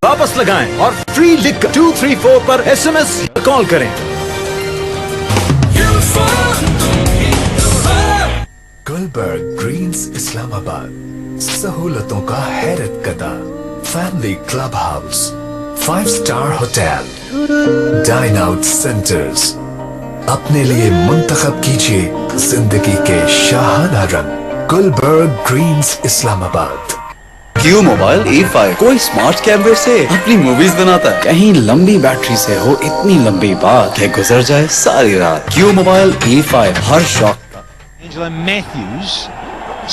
वापस लगाएं और फ्री लिख 234 पर SMS कॉल करें। गुलबर्ग ग्रीन्स इस्लामाबाद, सहूलतों का हैरत कदा, family club house, five star hotel, dine out centres. अपने लिए मुंतखब कीजिए जिंदगी के शाहाना रंग। Gulberg Greens Islamabad. Q mobile E5 कोई स्मार्ट कैमरे से अपनी मूवीज बनाता है, कहीं लंबी बैटरी से हो इतनी लंबी बात कि गुजर जाए सारी रात। क्यू मोबाइल E5 हर शौक का। Angela Matthews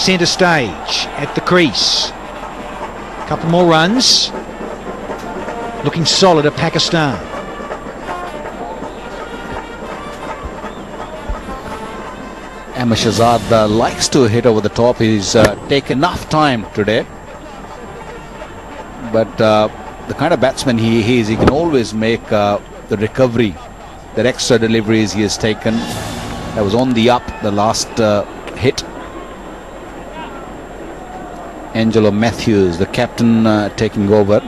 centre stage at the crease. Couple more runs. Looking solid at Pakistan. Shahid likes to hit over the top. He's taken enough time today. But the kind of batsman he is, he can always make the recovery. That extra deliveries he has taken, that was on the up, the last hit. Angelo Matthews, the captain, taking over.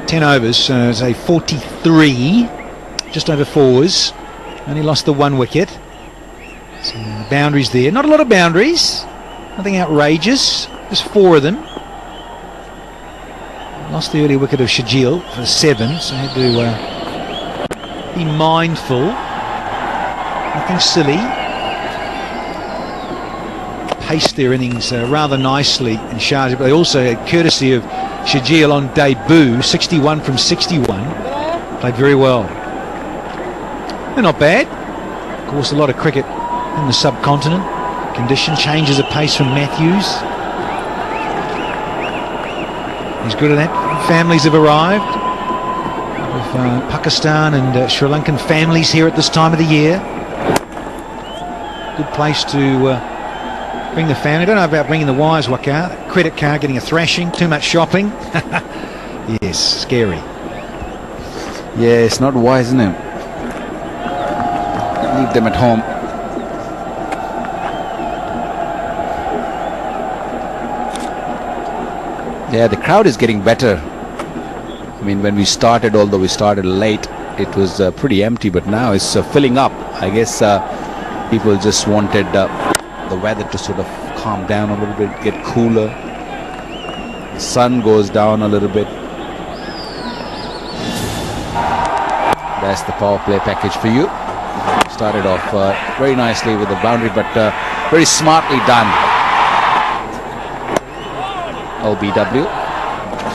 Ten overs, say 43, just over fours. Only lost the one wicket. So boundaries there. Not a lot of boundaries. Nothing outrageous. Just 4 of them. Lost the early wicket of Shahid for 7, so had to be mindful. Nothing silly. Paced their innings rather nicely in Shahid, but they also had courtesy of Shahid on debut, 61 from 61. Played very well. They're not bad. Of course, a lot of cricket in the subcontinent. Condition changes of pace from Matthews. He's good at that. Families have arrived. With Pakistan and Sri Lankan families here at this time of the year. Good place to bring the family. I don't know about bringing the wires, Waka. Credit card, getting a thrashing, too much shopping. Yes, scary. Yeah, it's not wise, isn't it? Leave them at home. Yeah, the crowd is getting better. I mean, when we started, although we started late, it was pretty empty, but now it's filling up. I guess people just wanted the weather to sort of calm down a little bit, get cooler. The sun goes down a little bit. That's the power play package for you. Started off very nicely with the boundary, but very smartly done. LBW,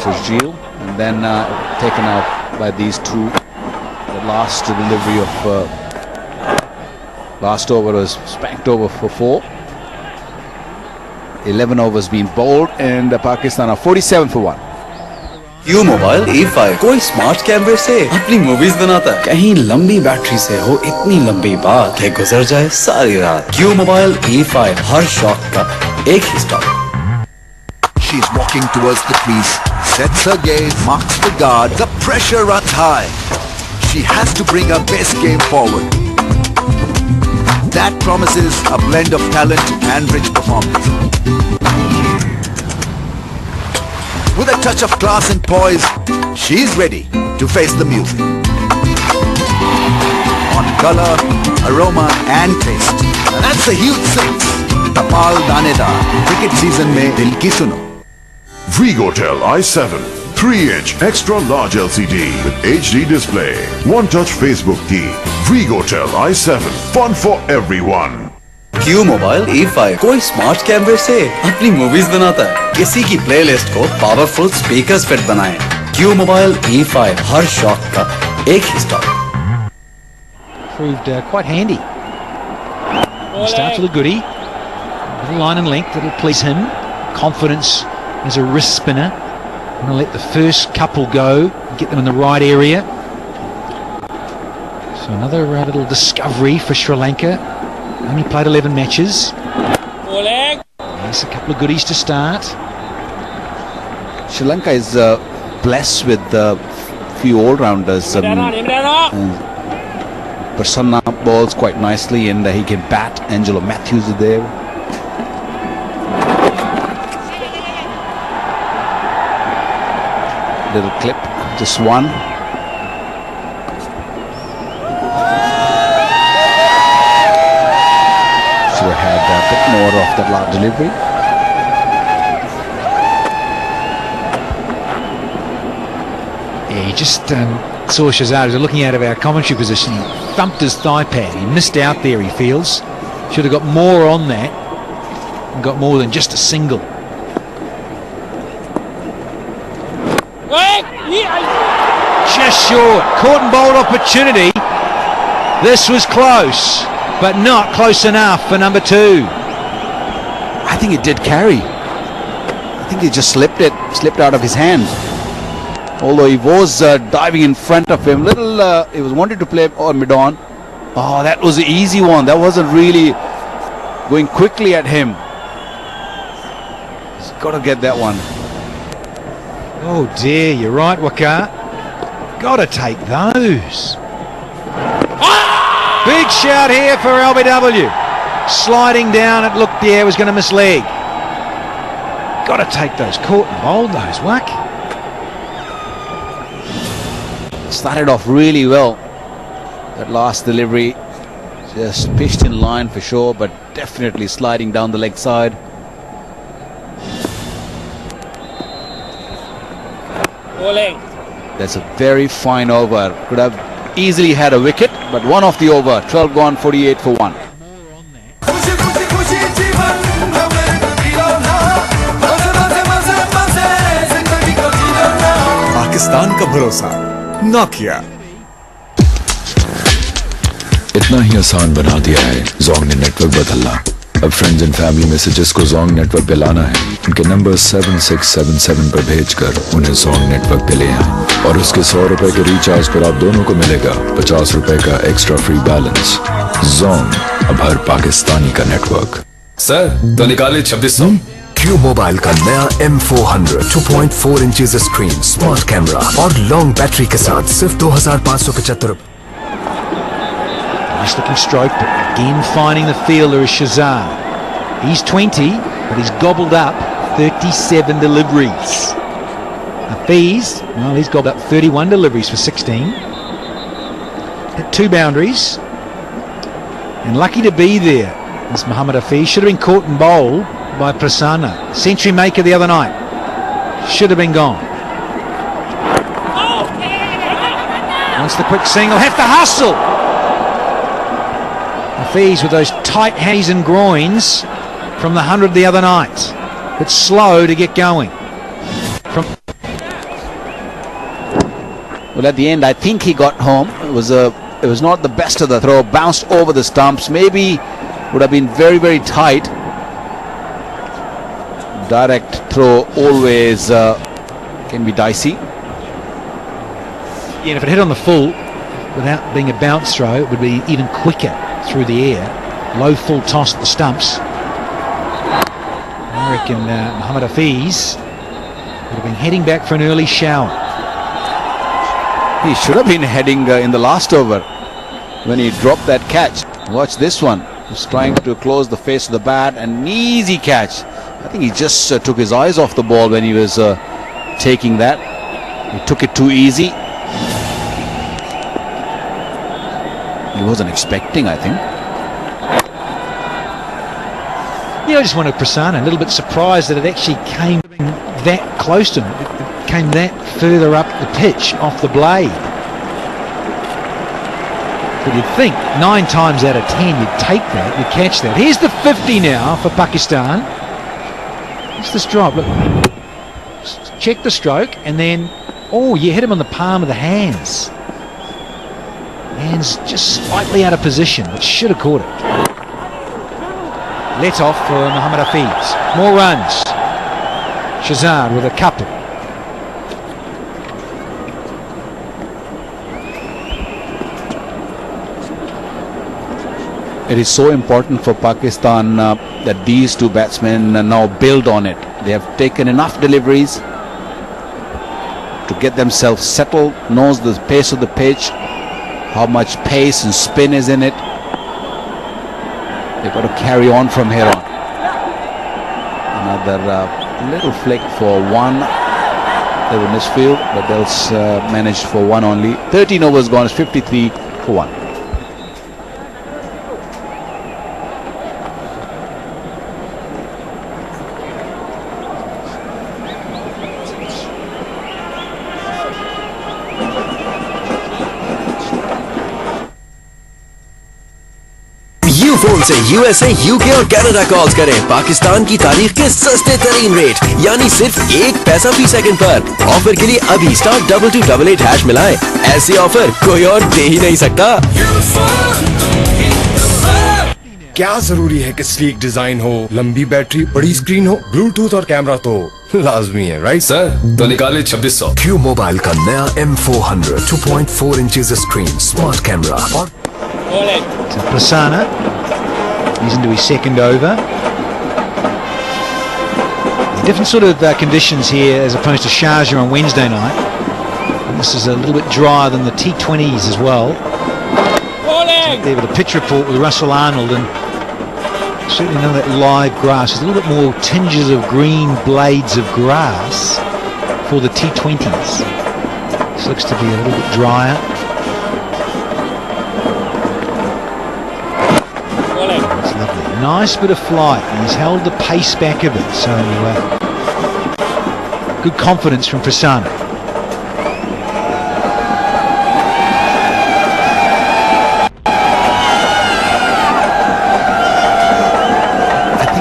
Shahid, and then taken out by these two. The last delivery of last over was spanked over for 4. 11 overs been bowled, and Pakistan are 47 for 1. Q mobile E5 कोई smart कैमरे से अपनी movies बनाता है, कहीं लंबी battery से हो इतनी लंबी बात कि गुजर जाए सारी रात। क्यू मोबाइल E5 हर शौक का एक ही stop. She's walking towards the crease, sets her gaze, marks the guard, the pressure runs high. She has to bring her best game forward. That promises a blend of talent and rich performance. With a touch of class and poise, she's ready to face the music. On color, aroma and taste. And that's a huge six. Tapal Danedar. Cricket season mein dil ki suno. Vrigotel i7 3-inch extra large LCD with HD display. One-touch Facebook key. Vrigotel i7. Fun for everyone. Q mobile E5 कोई smart कैमरे से अपनी movies बनाता है, किसी की playlist को powerful speakers fit बनाएं। क्यू मोबाइल E5 हर शौक का एक ही stop. Proved quite handy. He starts with a goodie. A little line and length that'll please him. Confidence as a wrist spinner. I'm going to let the first couple go and get them in the right area. So another little discovery for Sri Lanka. Only played 11 matches. Yes, a couple of goodies to start. Sri Lanka is blessed with few all-rounders. Prasanna bowls quite nicely, and he can bat. Angelo Matthews is there. Little clip, just one. Should have had a bit more of that last delivery. Yeah, he just saw Shahid. He was looking out of our commentary position. He thumped his thigh pad. He missed out there, he feels. Should have got more on that and got more than just a single. Just short. Caught and bowled opportunity. This was close, but not close enough for number 2. I think it did carry. I think he just slipped out of his hand. Although he was diving in front of him, he was wanting to play mid-on. Oh, that was an easy one. That wasn't really going quickly at him. He's got to get that one. Oh dear, you're right, Waka. Got to take those. Big shout here for LBW. Sliding down, it looked it was going to miss leg. Got to take those. Caught and bowled those, Wack. Started off really well. That last delivery just pitched in line for sure, but definitely sliding down the leg side. That's a very fine over. Could have easily had a wicket, but one off the over. 12 gone, 48 for 1. Pakistan का भरोसा Nokia इतना ही आसान बना दिया है Jong ने network बदलना। अब फ्रेंड्स एंड फैमिली मैसेजेस को जोंग नेटवर्क पे लाना है। उनके नंबर 7677 पर भेजकर उन्हें जोंग नेटवर्क पे ले आए और उसके 100 रुपए के रिचार्ज पर आप दोनों को मिलेगा 50 रुपए का एक्स्ट्रा फ्री बैलेंस। जोंग, अब हर पाकिस्तानी का नेटवर्क। सर तो निकाले 2600। Q मोबाइल का नया M400 2.4 inches screen, smart camera और लॉन्ग बैटरी के साथ सिर्फ 2575। Nice looking stroke, but again finding the fielder is Shahid. He's 20, but he's gobbled up 37 deliveries. Hafiz, well, he's gobbled up 31 deliveries for 16. Hit 2 boundaries. And lucky to be there is Mohammad Hafiz. Should have been caught and bowled by Prasanna. Century maker the other night. Should have been gone. Wants the quick single. Have to hustle. Hafiz with those tight hands and groins from the 100 the other night. But slow to get going. Well, at the end, I think he got home. It was not the best of the throw. Bounced over the stumps. Maybe would have been very, very tight. Direct throw always can be dicey. Yeah, and if it hit on the full without being a bounce throw, it would be even quicker through the air. Low full toss at the stumps. I reckon Mohammad Hafiz would have been heading back for an early shower. He should have been heading in the last over when he dropped that catch. Watch this one. He's trying to close the face of the bat, and an easy catch. I think he just took his eyes off the ball when he was taking that. He took it too easy. He wasn't expecting, I think. Yeah, I just wanted Prasanna, a little bit surprised that it actually came that close to him. It came that further up the pitch off the blade. But you'd think 9 times out of 10 you'd take that, you'd catch that. Here's the 50 now for Pakistan. It's the stroke. Look, check the stroke, and then, oh, you hit him on the palm of the hands. Hands just slightly out of position, but should have caught it. Let off for Mohammad Hafiz. More runs. Shahid with a couple. It is so important for Pakistan that these two batsmen now build on it. They have taken enough deliveries to get themselves settled, knows the pace of the pitch, how much pace and spin is in it. They've got to carry on from here on. Another little flick for one. They were misfield, but they'll manage for one only. 13 overs gone, it's 53 for one. Phone से USA, UK और Canada calls करें पाकिस्तान की तारीख के सस्ते तरीन rate, यानी सिर्फ 1 पैसा फी सेकंड पर। ऑफर के लिए अभी *2288# मिलाएं। ऐसी ऑफर कोई और दे ही नहीं सकता। क्या जरूरी है कि स्लीक डिजाइन हो, लंबी बैटरी, बड़ी स्क्रीन हो, ब्लूटूथ और कैमरा तो लाजमी है, राइट सर? तो निकाले 2600। Q मोबाइल का नया M400 2.4 inches screen, smart camera और Prasanna, he's into his second over. Different sort of conditions here as opposed to Sharjah on Wednesday night. And this is a little bit drier than the T20s as well. There with a pitch report with Russell Arnold, and certainly none of that live grass. There's a little bit more tinges of green blades of grass for the T20s. This looks to be a little bit drier. That's lovely. Nice bit of flight, and he's held the pace back a bit, so good confidence from Prasanna.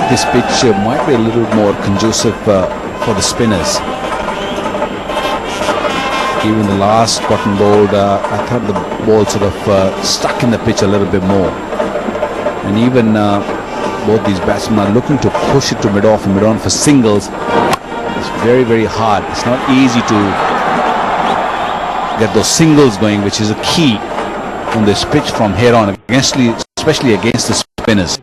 This pitch might be a little more conducive for the spinners. Even the last cotton bowled, I thought the ball sort of stuck in the pitch a little bit more. And even both these batsmen are looking to push it to mid-off and mid-on for singles. It's very, very hard. It's not easy to get those singles going, which is a key on this pitch from here on, especially against the spinners.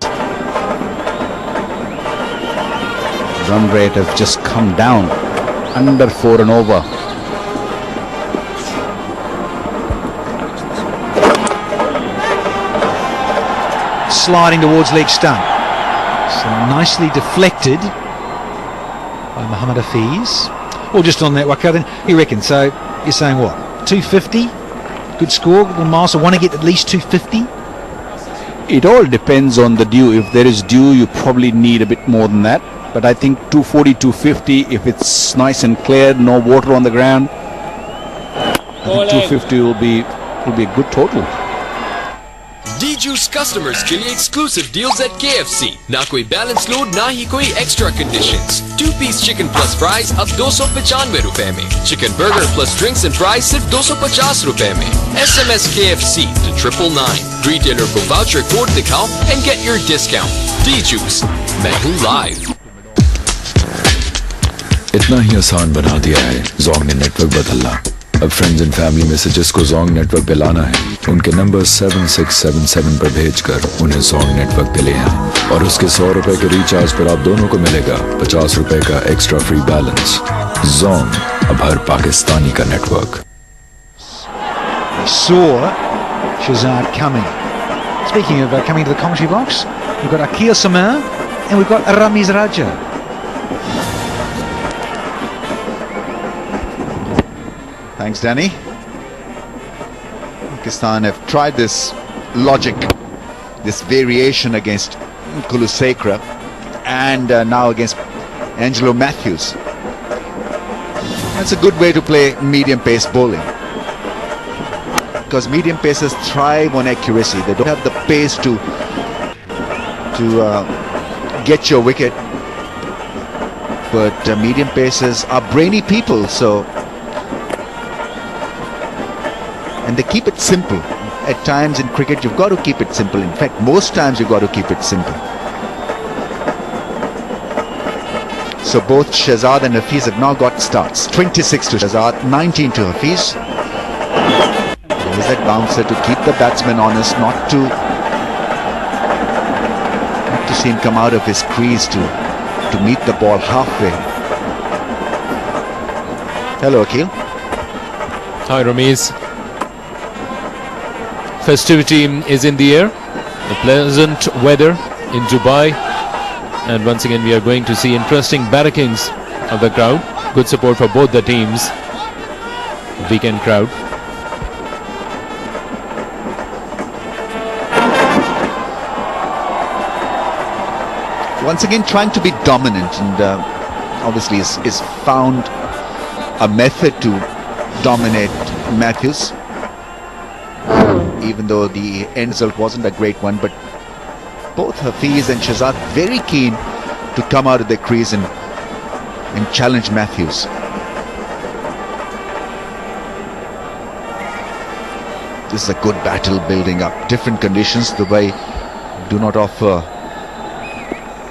Run rate have just come down under 4 and over. Sliding towards leg stump. So nicely deflected by Mohammad Hafiz. Or just on that Wakar, then you reckon. So you're saying what? 250? Good score, good mile. So want to get at least 250? It all depends on the dew. If there is dew, you probably need a bit more than that. But I think 240, 250, if it's nice and clear, no water on the ground, I think 250 will be a good total. D-Juice customers के लिए exclusive deals at KFC. ना कोई balance load, ना ही कोई extra conditions. 2-piece chicken plus fries अब 295 रुपए में. Chicken burger plus drinks and fries सिर्फ 250 रुपए में. SMS KFC to 999. Retailer को voucher code दिखाओ and get your discount. D-Juice, मैं हूँ live. इतना ही आसान बना दिया है जोंग ने नेटवर्क बदलना। अब फ्रेंड्स एंड फैमिली मैसेजेस को जोंग नेटवर्क पे लाना है। उनके नंबर 7677 पर भेजकर उन्हें जोंग नेटवर्क पे ले आए और उसके 100 रुपए के रिचार्ज पर आप दोनों को मिलेगा 50 रुपए का एक्स्ट्रा फ्री बैलेंस। जोंग, अब हर पाकिस्तानी का network. Saw Shahid coming. Speaking of coming to the commentary box, we've got Akil Samir and we've got Ramiz Raja. Thanks, Danny. Pakistan have tried this logic, this variation against Kulusekra and now against Angelo Matthews. That's a good way to play medium pace bowling, because medium pacers thrive on accuracy. They don't have the pace to get your wicket, but medium pacers are brainy people, and they keep it simple. At times in cricket you've got to keep it simple. In fact, most times you've got to keep it simple. So both Shahid and Hafiz have now got starts. 26 to Shahid, 19 to Hafiz. There's that bouncer to keep the batsman honest, not to see him come out of his crease to meet the ball halfway. Hello, Akil. Hi Ramesh. Festivity is in the air. The pleasant weather in Dubai. And once again we are going to see interesting barakings of the crowd. Good support for both the teams. Weekend crowd. Once again trying to be dominant, and obviously is found a method to dominate Matthews, even though the end result wasn't a great one. But both Hafiz and Shahid very keen to come out of their crease and challenge Matthews. This is a good battle building up. Different conditions. Dubai do not offer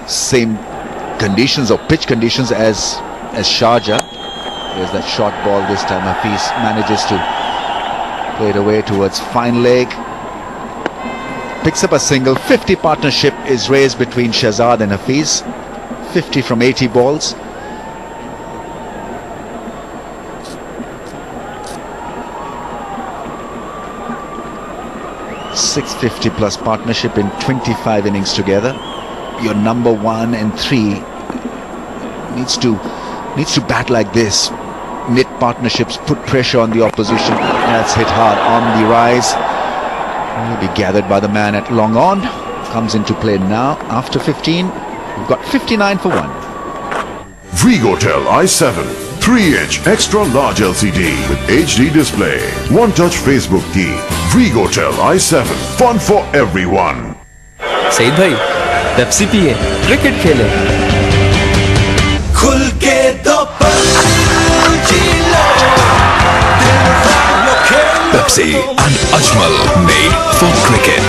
same conditions or pitch conditions as Sharjah. There's that short ball this time. Hafiz manages to play it away towards fine leg. Picks up a single. 50 partnership is raised between Shahid and Hafiz. 50 from 80 balls. .650 plus partnership in 25 innings together. Your number 1 and 3 needs to bat like this. Knit partnerships, put pressure on the opposition. That's hit hard on the rise. Will be gathered by the man at long on. Comes into play now after 15. We've got 59 for 1. Vrigotel i7 3-inch extra large LCD with HD display. One-touch Facebook key. Vrigotel i7. Fun for everyone. Saeed भाई Pepsi पिए cricket खेले खुल के दो Pepsi and Ajmal made for cricket.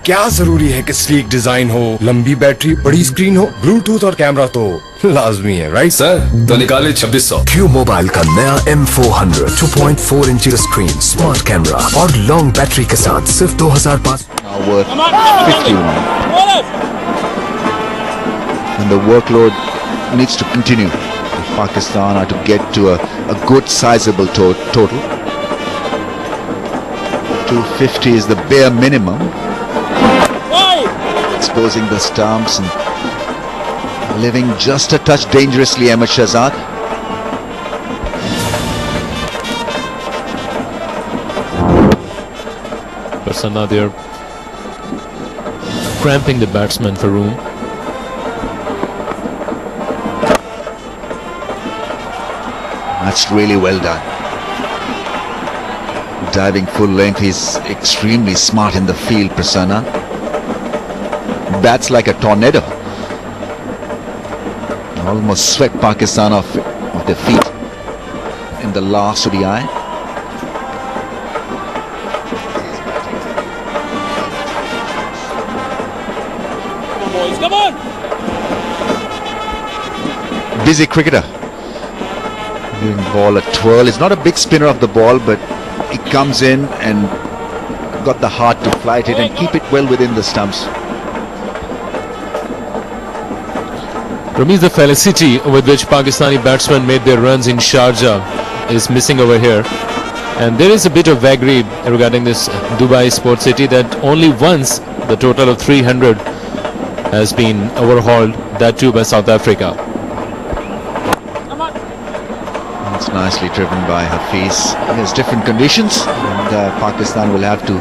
क्या जरूरी है कि स्लीक डिजाइन हो, लंबी बैटरी, बड़ी स्क्रीन हो, ब्लूटूथ और कैमरा तो लाजमी है, राइट सर? तो निकाले 2600। Q मोबाइल का नया M400 2.4 inch screen, smart camera और लॉन्ग बैटरी के साथ सिर्फ 2500 worth 51. And the workload needs to continue if Pakistan are to get to a good sizable total. 250 is the bare minimum. Exposing the stumps and living just a touch dangerously, Ahmed Shahid. Persana there cramping the batsman for room. That's really well done. Diving full length, he's extremely smart in the field, Prasanna. Bats like a tornado. Almost swept Pakistan off their feet in the last ODI. Come on! Busy cricketer. Giving ball a twirl. It's not a big spinner of the ball, but he comes in and got the heart to flight it and keep it well within the stumps. Ramesh, the felicity with which Pakistani batsmen made their runs in Sharjah is missing over here. And there is a bit of vagary regarding this Dubai Sports City that only once the total of 300 has been overhauled, that too by South Africa. It's nicely driven by Hafiz. There's different conditions and Pakistan will have to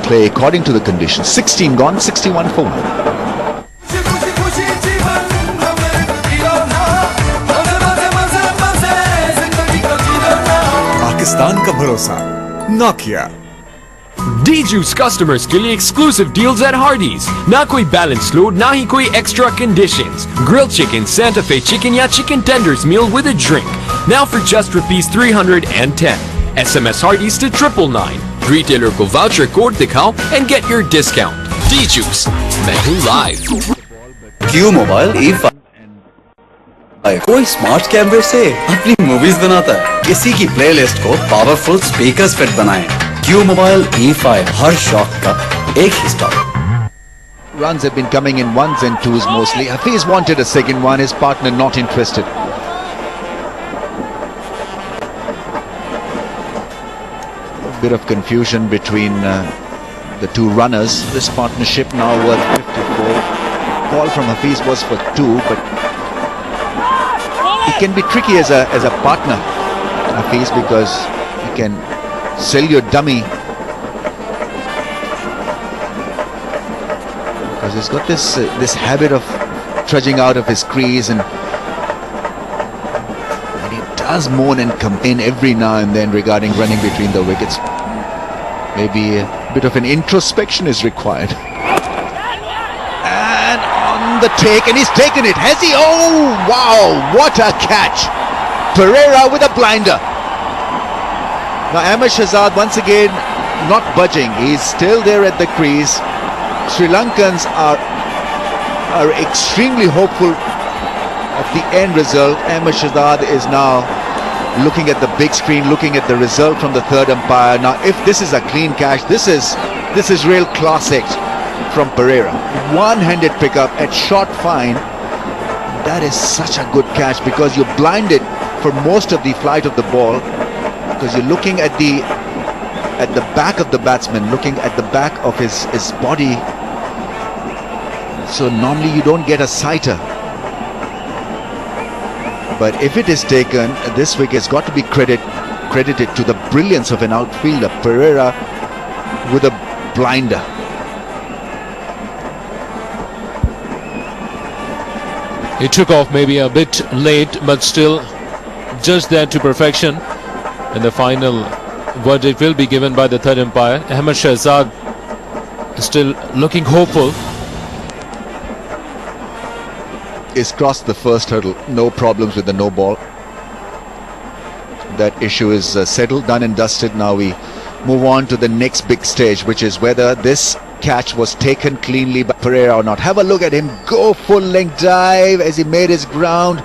play according to the conditions. 16 gone, 61 for 1. Pakistan का भरोसा Nokia D-Juice customers के लिए exclusive deals at Hardee's. ना कोई balance load, ना ही कोई extra conditions. Grilled chicken, Santa Fe chicken या chicken tenders meal with a drink. Now for just ₹310. SMS Hardee's to 999. Retailer को voucher code दिखाओ and get your discount. D-Juice, मैं हूँ live. Q mobile E5 कोई smart कैमरे से अपनी movies बनाता है। किसी की प्लेलिस्ट को पावरफुल स्पीकर्स फिट बनाएं। Q मोबाइल E5 हर शौक का एक ही stop. Runs have been coming in ones and twos mostly. Hafiz wanted a second one, his partner not interested. bit of confusion between the two runners. This partnership now worth 54. Ball from Hafiz was for 2, but it can be tricky as a partner, Hafiz, because he can sell your dummy. Because he's got this habit of trudging out of his crease, and he does moan and complain every now and then regarding running between the wickets. Maybe a bit of an introspection is required. And on the take, and he's taken it. Has he? Oh, wow, what a catch. Pereira with a blinder. Now Ahmed Shahzad once again not budging. He's still there at the crease. Sri Lankans are extremely hopeful of the end result. Ahmed Shahzad is now looking at the big screen, looking at the result from the third umpire. Now if this is a clean catch, this is real classic from Pereira. One-handed pickup at short fine. That is such a good catch, because you're blinded for most of the flight of the ball, because you're looking at the back of the batsman, looking at the back of his body. So normally you don't get a sighter, but if it is taken, this wicket has got to be credited to the brilliance of an outfielder. Pereira with a blinder. It took off maybe a bit late, but still judged that to perfection, and the final verdict will be given by the third umpire. Ahmed Shahzad is still looking hopeful. Is crossed the first hurdle, no problems with the no ball. That issue is settled, done and dusted. Now we move on to the next big stage, which is whether this catch was taken cleanly by Pereira or not. Have a look at him go full length dive as he made his ground.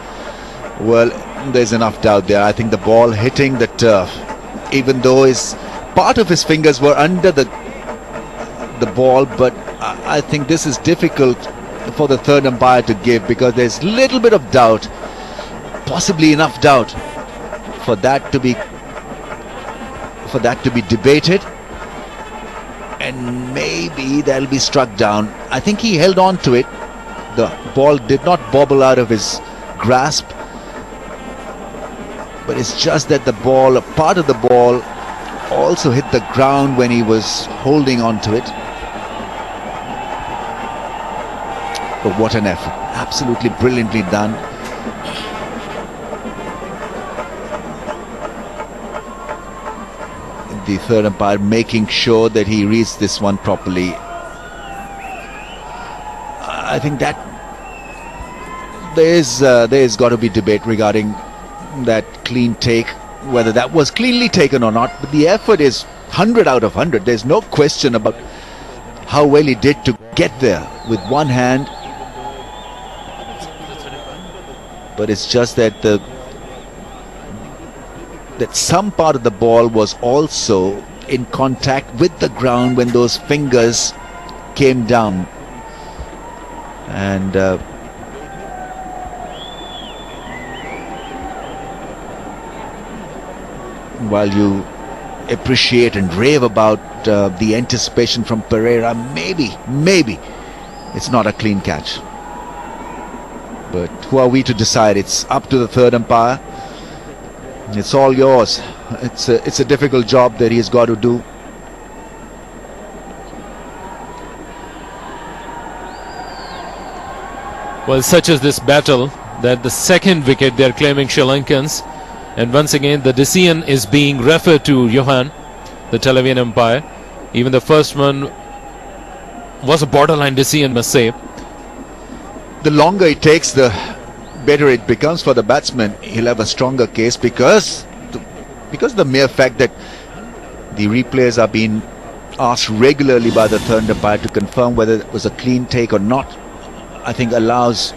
Well, there's enough doubt there. I think the ball hitting the turf, even though part of his fingers were under the ball, but I think this is difficult for the third umpire to give, because there's little bit of doubt, possibly enough doubt for that to be debated, and maybe they'll be struck down. I think he held on to it. The ball did not bobble out of his grasp, but it's just that the ball, a part of the ball, also hit the ground when he was holding on to it. But what an effort. Absolutely brilliantly done. The third umpire making sure that he reads this one properly. I think that there's got to be debate regarding that clean take, whether that was cleanly taken or not. But the effort is 100 out of 100. There's no question about how well he did to get there with one hand. But it's just that that some part of the ball was also in contact with the ground when those fingers came down. And while you appreciate and rave about the anticipation from Pereira, maybe it's not a clean catch. But who are we to decide? It's up to the third umpire. It's all yours. It's a difficult job that he's got to do. Well, such is this battle that the second wicket they are claiming Sri Lankans, and once again the decision is being referred to Johan, the Television umpire. Even the first one was a borderline decision, must say. The longer it takes, the better it becomes for the batsman. He'll have a stronger case, because the mere fact that the replays are being asked regularly by the third umpire to confirm whether it was a clean take or not, I think allows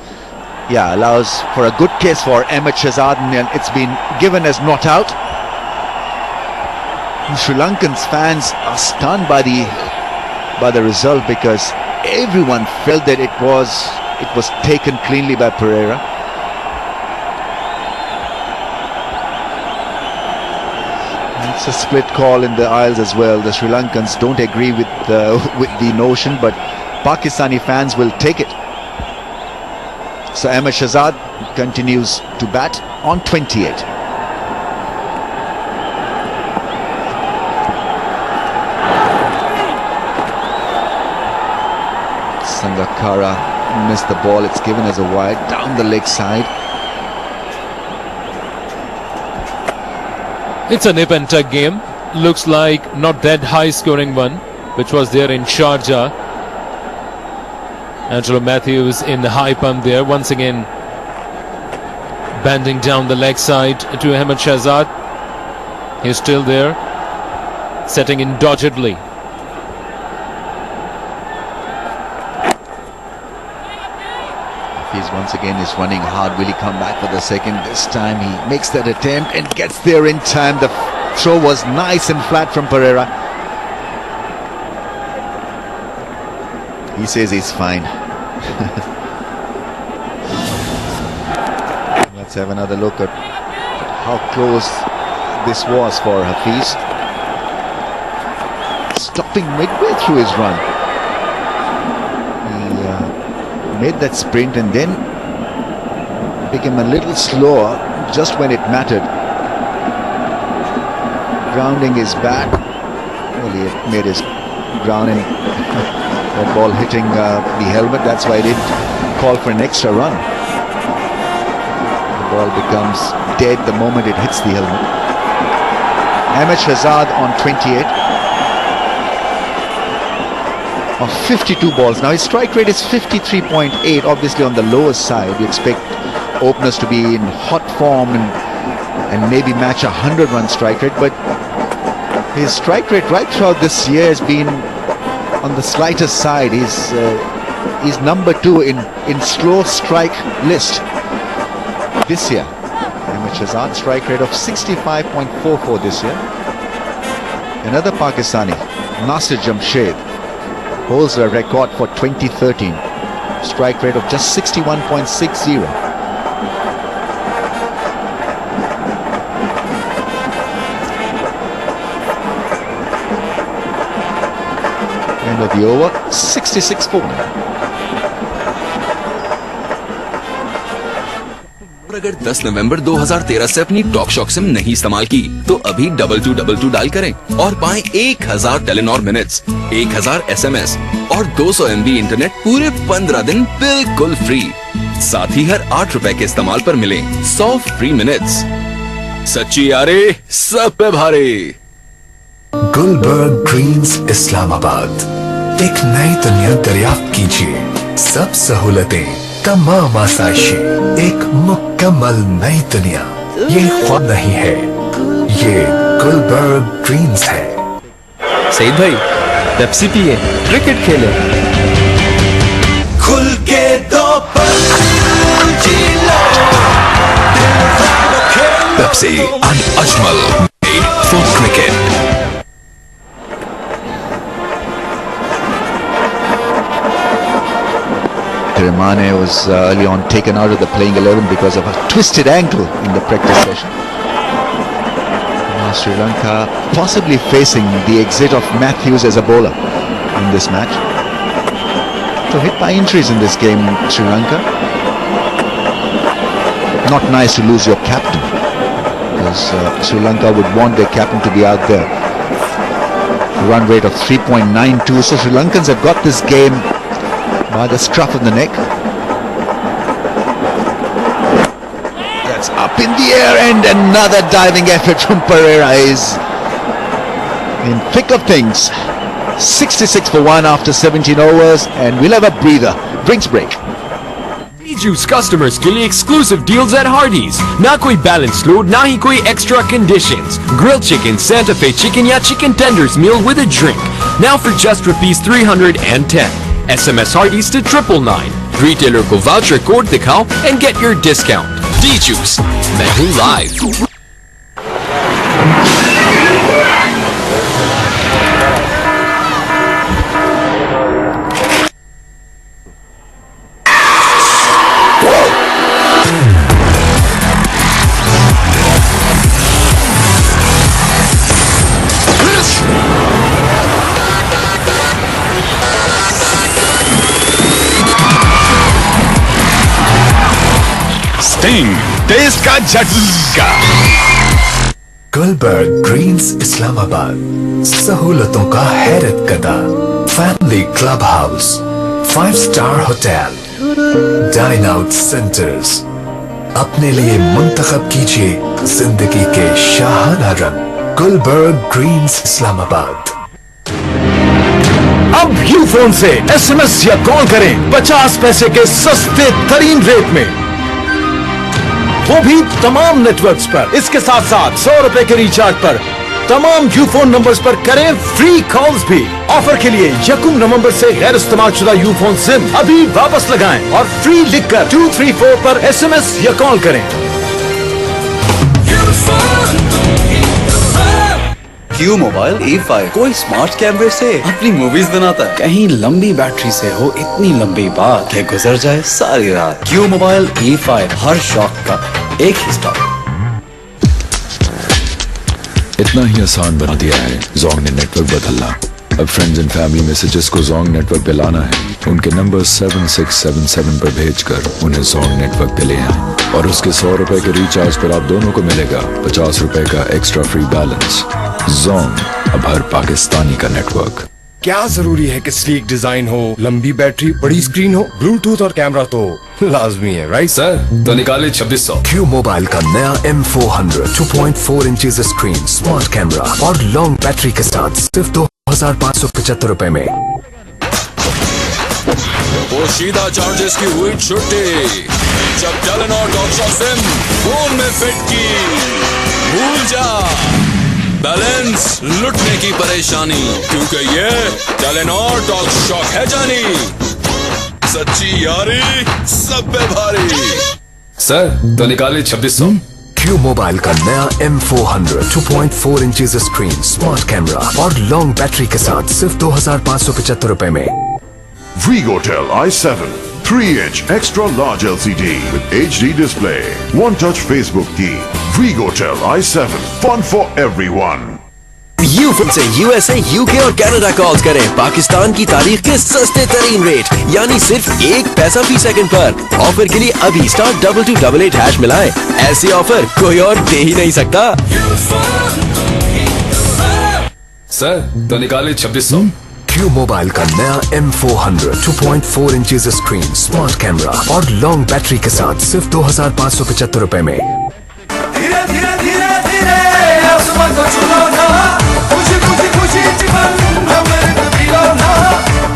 for a good case for Ahmed Shahzad, and it's been given as not out. The Sri Lankan fans are stunned by the result, because everyone felt that it was taken cleanly by Pereira. It's a split call in the aisles as well. The Sri Lankans don't agree with the notion, but Pakistani fans will take it. So Ahmed Shahzad continues to bat on 28. Sangakkara missed the ball. It's given as a wide down the leg side. It's a nip and tuck game. Looks like not that high scoring one, which was there in Sharjah. Angelo Matthews in the high pump there, once again bending down the leg side to Ahmed Shahzad. He's still there, setting in doggedly. He's once again is running hard. Will he come back for the second? This time he makes that attempt and gets there in time. The throw was nice and flat from Pereira. He says he's fine. Let's have another look at how close this was for Hafiz. Stopping midway through his run. Made that sprint and then became a little slower just when it mattered. Grounding his bat. Well, he had made his grounding. That ball hitting the helmet. That's why he didn't call for an extra run. The ball becomes dead the moment it hits the helmet. Ahmed Shahzad on 28. Of 52 balls. Now his strike rate is 53.8, obviously on the lower side. You expect openers to be in hot form and maybe match a 100-run strike rate, but his strike rate right throughout this year has been on the slighter side. He's number 2 in slow strike list this year. Ahmed Shahzad strike rate of 65.44 this year. Another Pakistani, Nasir Jamshed, holds a record for 2013. Strike rate of just 61.60. End of the over, 66-4. अगर 10 नवंबर 2013 से अपनी talk shock SIM नहीं इस्तेमाल की तो अभी 2222 dial करें और पाएं 1000 टेलीनॉर मिनट्स, 1000 SMS और 200 MB इंटरनेट पूरे 15 दिन बिल्कुल फ्री। साथ ही हर 8 रुपए के इस्तेमाल पर मिले 100 फ्री मिनट्स। सच्ची यारी सब पे भारी। गुलबर्ग ग्रीन्स इस्लामाबाद, एक नई दुनिया दरियाफ्त कीजिए। सब सहूलतें, तमाम आसाइशें, एक मुकम्मल नई दुनिया। ये ख्वाब नहीं है, ये गुलबर्ग ग्रीन्स है। सईद भाई, पेप्सी पिए, क्रिकेट खेले। खुल के दो पल जी लो, पेप्सी अनअजमल made for cricket. Remane was early on taken out of the playing 11 because of a twisted ankle in the practice session. Now Sri Lanka possibly facing the exit of Matthews as a bowler in this match. So hit by injuries in this game, Sri Lanka. Not nice to lose your captain, because Sri Lanka would want their captain to be out there. Run rate of 3.92. So Sri Lankans have got this game by the scruff of the neck. That's up in the air, and another diving effort from Pereira is in thick of things. 66 for 1 after 17 overs, and we'll have a breather. Drinks break. Juice customers के लिए exclusive deals at Hardee's. ना कोई balance load, ना ही कोई extra conditions. Grilled chicken, Santa Fe chicken या chicken tenders meal with a drink. Now for just ₹310. SMS Hardee's to 999. Retailer को voucher code दिखाओ and get your discount. D-Juice, मैं हूँ live. Sting, test का झटका। Gulberg Greens Islamabad, सहूलतों का हैरत कदा, family club house, 5 star hotel, dine out centres. अपने लिए मुंतखब कीजिए जिंदगी के शाहाना रंग, गुलबर्ग ग्रीन्स इस्लामाबाद। अब यू फोन से SMS या कॉल करें 50 पैसे के सस्ते तरीन रेट में, वो भी तमाम नेटवर्क्स पर। इसके साथ साथ 100 रुपए के रिचार्ज पर तमाम यू फोन नंबर्स पर करें फ्री कॉल्स भी। ऑफर के लिए यकम नवंबर से गैर इस्तेमाल शुदा यू फोन सिम अभी वापस लगाएं और फ्री लिखकर 234 पर SMS या कॉल करें। क्यू मोबाइल E5 कोई स्मार्ट कैमरे से अपनी मूवीज बनाता है, कहीं लंबी बैटरी से हो इतनी लंबी बात कि गुजर जाए सारी रात। क्यू मोबाइल E5 हर शौक का एक ही स्टॉप। इतना ही आसान बना दिया है जोंग ने नेटवर्क बदलना। अब फ्रेंड्स एंड फैमिली मैसेजेस को जोंग नेटवर्क पे लाना है, उनके नंबर 7677 पर भेजकर उन्हें जोंग नेटवर्क पे ले आए और उसके 100 रुपए के रिचार्ज पर आप दोनों को मिलेगा 50 रुपए का एक्स्ट्रा फ्री बैलेंस। जोंग, अब हर पाकिस्तानी का नेटवर्क। क्या जरूरी है कि स्लीक डिजाइन हो, लंबी बैटरी, बड़ी स्क्रीन हो, ब्लूटूथ और कैमरा तो लाजमी है, राइट सर? तो निकाले 2600। क्यू मोबाइल का नया M400 2.4 inches screen, smart camera और लॉन्ग बैटरी के साथ सिर्फ 2575 रुपए में। पोशीदा चार्जेस की हुई छुट्टी जब टेलीनॉर टॉक सिम फोन में फिट की। भूल जा बैलेंस लुटने की परेशानी, क्योंकि ये टेलीनॉर टॉक शॉक है जानी। सच्ची यारी सब पे भारी। सर तो निकाले 2600। क्यू मोबाइल का नया M400 2.4 inches screen, smart camera और लॉन्ग बैटरी के साथ सिर्फ 2575 रुपए में। Frigotel i7 3-inch extra large LCD with HD display, one-touch Facebook key. Frigotel i7, fun for everyone. You phone से USA, UK और कनाडा कॉल्स करें पाकिस्तान की तारीख के सस्ते तरीन रेट, यानी सिर्फ 1 पैसा फी सेकंड पर। ऑफर के लिए अभी *2288# मिलाएं। ऐसी ऑफर कोई और दे ही नहीं सकता। सर तो निकाले 2600। क्यू मोबाइल का नया M400 2.4 inches screen, smart camera और लॉन्ग बैटरी के साथ सिर्फ 2575 रुपए में। धीरे धीरे धीरे धीरे आसमान को छूलो ना, खुशी खुशी खुशी जीवन हमें कबीलो ना,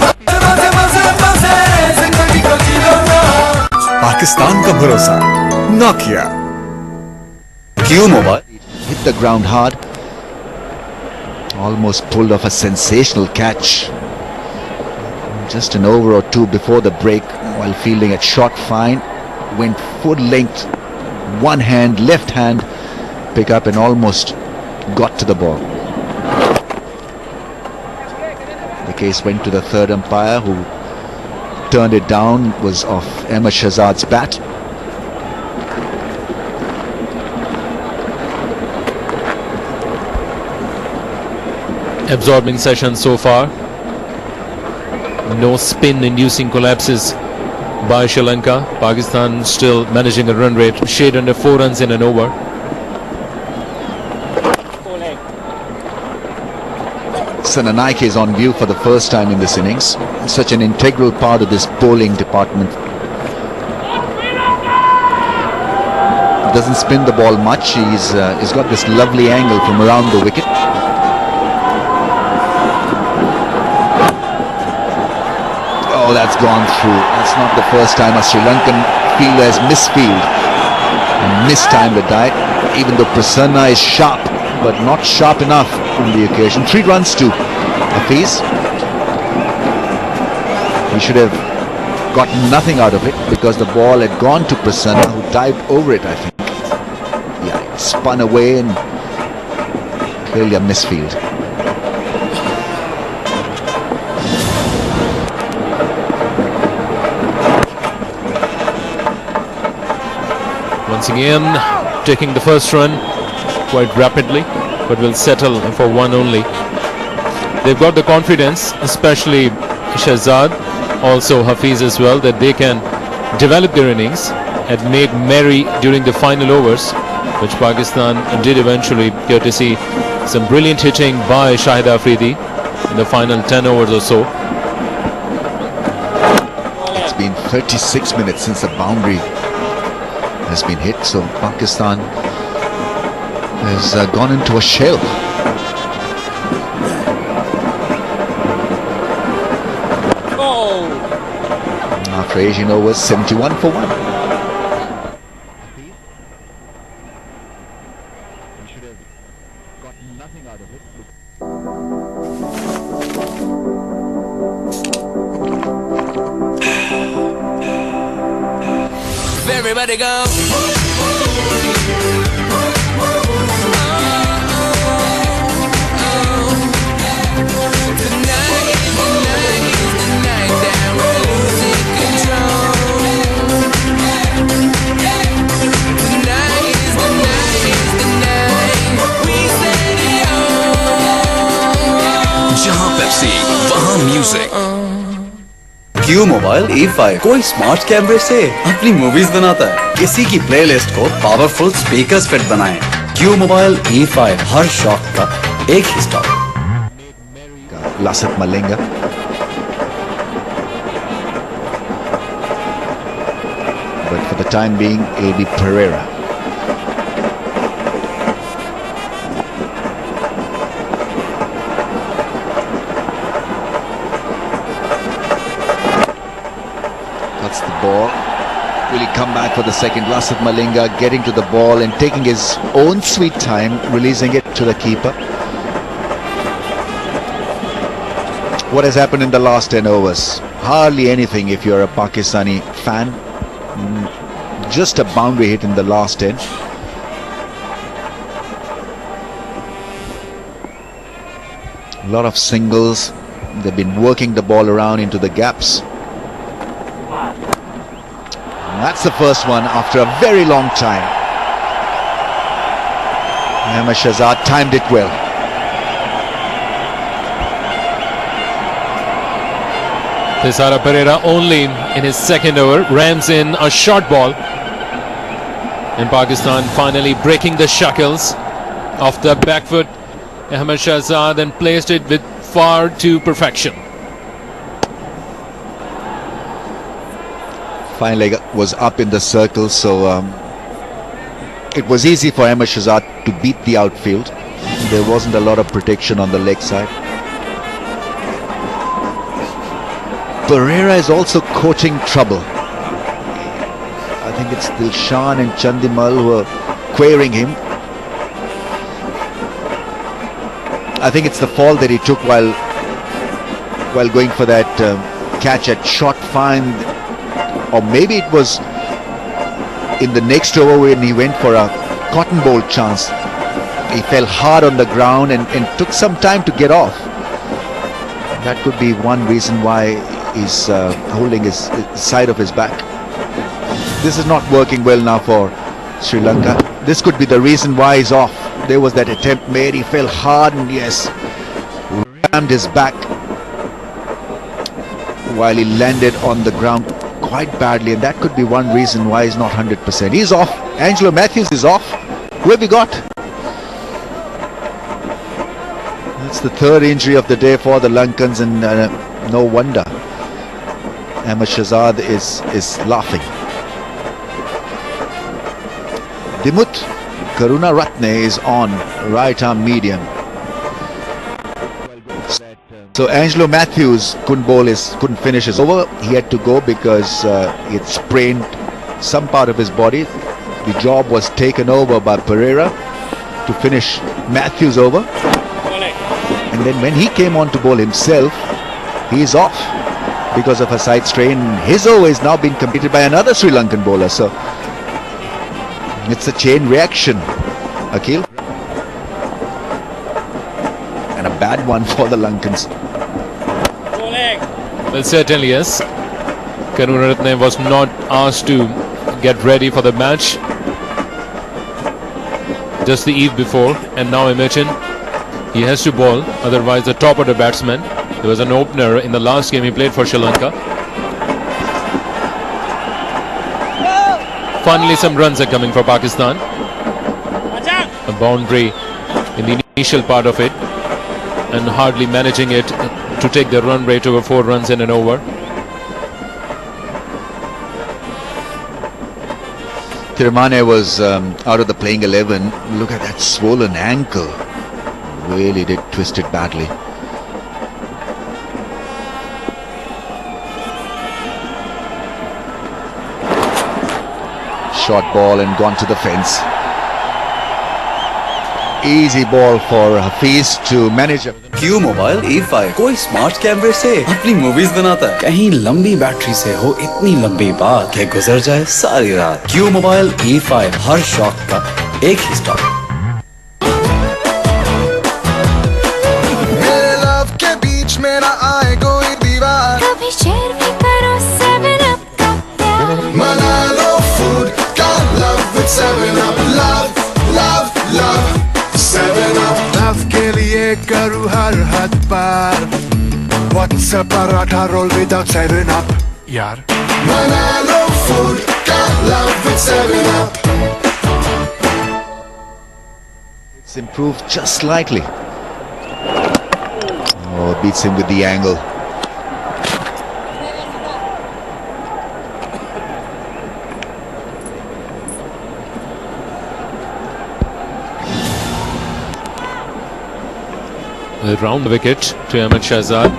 मजे मजे मजे जिंदगी को जीलो ना। पाकिस्तान का भरोसा Nokia. Q mobile Hit the ground hard. Almost pulled off a sensational catch. Just an over or two before the break while fielding it shot fine. Went full length, one hand, left hand, pick up and almost got to the ball. The case went to the third umpire who turned it down. It was off Ahmed Shahzad's bat. Absorbing session so far. No spin inducing collapses by Sri Lanka. Pakistan still managing a run rate shade under 4 runs in an over. Sananaike is on view for the first time in this innings. Such an integral part of this bowling department. Doesn't spin the ball much. He's got this lovely angle from around the wicket. Oh, that's gone through. That's not the first time a Sri Lankan fielder has misfield and mistimed the dive. Even though Prasanna is sharp, but not sharp enough on the occasion. 3 runs to Hafiz. He should have gotten nothing out of it because the ball had gone to Prasanna, who dived over it, I think. Yeah, it spun away and clearly a misfield. Once again, taking the first run quite rapidly, but will settle for one only. They've got the confidence, especially Shahzad, also Hafiz as well, that they can develop their innings had made merry during the final overs, which Pakistan did eventually, courtesy some brilliant hitting by Shahid Afridi in the final 10 overs or so. It's been 36 minutes since the boundary has been hit, so Pakistan has gone into a shell. After 18 overs, 71 for 1. Everybody go. जहाँ Pepsi वहाँ music. Q mobile A5 कोई smart कैमरे से अपनी movies बनाता है। किसी की प्लेलिस्ट को पावरफुल स्पीकर्स फिट बनाएं। क्यू मोबाइल A5 हर शौक का एक ही stop. Lasat Malinga. But for the time being, A.B. Pereira. That's the ball. Will he come back for the second? Lasat Malinga getting to the ball and taking his own sweet time, releasing it to the keeper. What has happened in the last 10 overs? Hardly anything if you're a Pakistani fan. Just a boundary hit in the last 10. A lot of singles. They've been working the ball around into the gaps. And that's the first one after a very long time. Ahmed Shahzad timed it well. Thisara Pereira only in his second over rams in a short ball, and Pakistan finally breaking the shackles of the back foot. Ahmed Shahzad and placed it with far to perfection. Fine leg was up in the circle, so it was easy for Ahmed Shahzad to beat the outfield. There wasn't a lot of protection on the leg side. Pereira is also courting trouble. I think it's Dilshan and Chandimal who are querying him. I think it's the fall that he took while going for that catch at short find, or maybe it was in the next over when he went for a cotton bowl chance. He fell hard on the ground and took some time to get off. That could be one reason why he's holding his side of his back. This is not working well now for Sri Lanka. This could be the reason why he's off. There was that attempt made, he fell hard and yes, rammed his back while he landed on the ground quite badly, and that could be one reason why he's not 100%. He's off. Angelo Matthews is off. Who have we got? That's the third injury of the day for the Lankans, and no wonder Ahmed Shahzad is laughing. Dimut Karuna Ratne is on right arm medium. So Angelo Matthews couldn't finish his over. He had to go because he had sprained some part of his body. The job was taken over by Pereira to finish Matthews over. And then when he came on to bowl himself, he is off because of a side strain. His over is now being completed by another Sri Lankan bowler. So it's a chain reaction, Akhil. And a bad one for the Lankans. Well, certainly yes. Karunaratne was not asked to get ready for the match just the eve before, and now imagine he has to bowl, otherwise the top order batsman. There was an opener in the last game he played for Sri Lanka. finally some runs are coming for Pakistan. A boundary in the initial part of it, and hardly managing it to take the run rate over 4 runs in an over. Tirmane was out of the playing 11. Look at that swollen ankle. Really did twist it badly. Short ball and gone to the fence. Easy ball for Hafiz to manage. Q Mobile A5 कोई smart कैमरे से अपनी movies बनाता है, कहीं लंबी battery से हो इतनी लंबी बात कि गुजर जाए सारी रात। Q Mobile A5 हर शौक का एक ही स्टॉप। मेरे लव के बीच में ना आए कोई दीवार, कभी शेयर भी करो 7 अप का प्यार, मना लो फूड का love with 7 up, love love love 7 up, love के लिए करूँ हर हद पार, What's a paratha roll without 7 up, यार, मना लो फूड का love with 7 up. It's improved just slightly. Oh, beats him with the angle. Round the wicket to Ahmed Shahzad,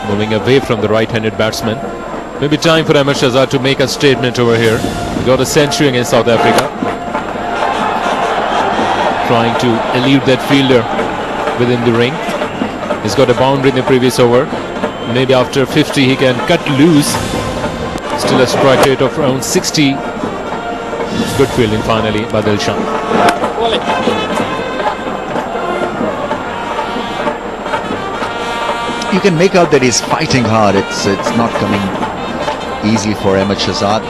moving away from the right-handed batsman. Maybe time for Ahmed Shahzad to make a statement over here. He got a century against South Africa, trying to elude that fielder within the ring. He's got a boundary in the previous over. Maybe after 50 he can cut loose. Still a strike rate of around 60. Good fielding finally by Dilshan. You can make out that he's fighting hard. It's not coming easily for Ahmed Shahzad.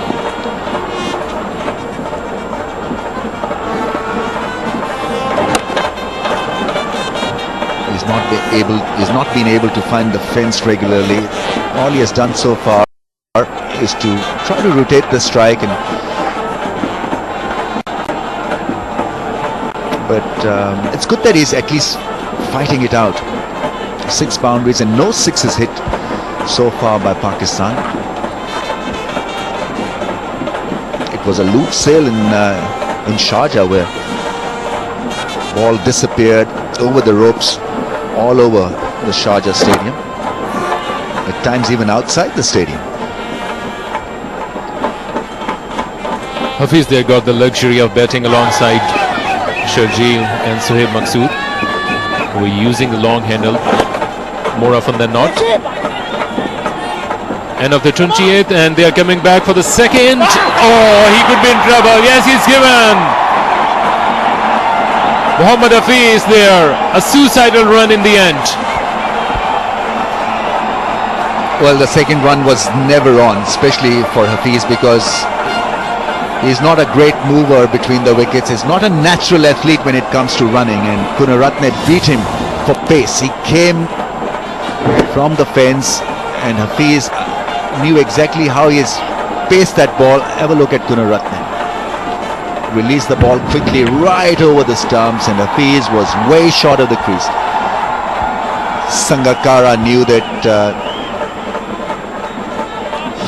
He's not been able to find the fence regularly. All he has done so far is to try to rotate the strike, but it's good that he's at least fighting it out. 6 boundaries and no 6s hit so far by Pakistan. It was a loose sail in Sharjah where ball disappeared over the ropes all over the Sharjah stadium, at times even outside the stadium. Hafiz there got the luxury of batting alongside Sharjeel and Sohaib Maqsood, who were using the long handle more often than not. End of the 28th, and they are coming back for the second. Oh, he could be in trouble. Yes, he's given. Mohammad Hafiz there, a suicidal run in the end. Well, the second run was never on, especially for Hafiz, because he's not a great mover between the wickets. He's not a natural athlete when it comes to running, and Gunaratne beat him for pace. He came from the fence, and Hafiz knew exactly how he has paced that ball. Have a look at Gunaratne. Released the ball quickly right over the stumps, and Hafiz was way short of the crease. Sangakkara knew that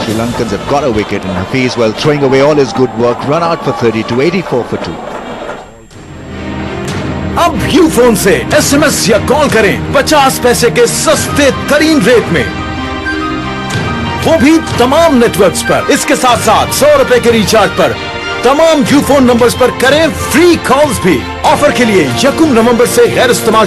Sri Lankans have got a wicket, and Hafiz, well, throwing away all his good work, run out for 32, 84 for 2. अब you phone से SMS या call करें 50 पैसे के सस्ते तरीन rate में, वो भी तमाम नेटवर्क्स पर। इसके साथ साथ 100 रुपए के रिचार्ज पर तमाम यू फोन नंबर्स पर करें फ्री कॉल्स भी। ऑफर के लिए 1 नवंबर से गैर इस्तेमाल